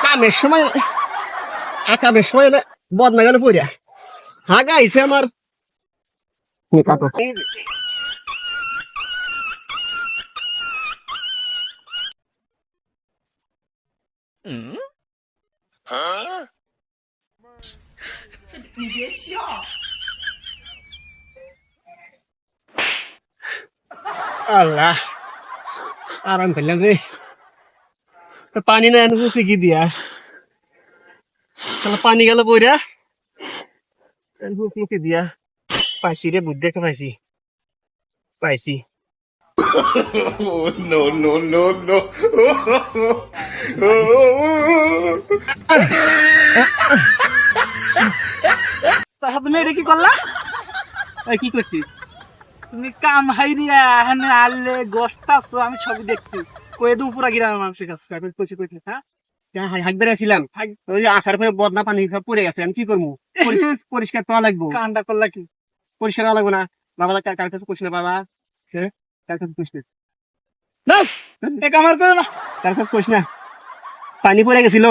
কামের সময় কামের সময় বদনা গেল পড়িয়া হাগা আইছে আমার কাটো আল্লাহ আরাম করলাম রে পানি না এনে বসে কি দিয়া তাহলে পানি গেল বইরা মুখে দিয়া পাইছি রে বুদ্ধি একটা পাইছি পাইছি Oh, no, no, no, no. তাহলে তুমি এটা কি করলা? এই কি করছি তুমি কাম হাই দিয়া এখানে আনলে গোস্তাছো, আমি সবই দেখছি। কয়ে দু পুরা গ্রামের মানুষের কাছে কইছি কইছি হ্যাঁ হাঁকবে ছিলাম ওই যে আসার পরে বদনা পানি পড়ে গেছে আমি কি করবো পরিষ্কার তো লাগবো কামটা করলা কি? পরিষ্কার হওয়া লাগবো না বাবা কার কাছে কইস না বাবা কার কাছে কইস না এ কামার করো না। কার কাছে কইস না পানি পড়ে গেছিল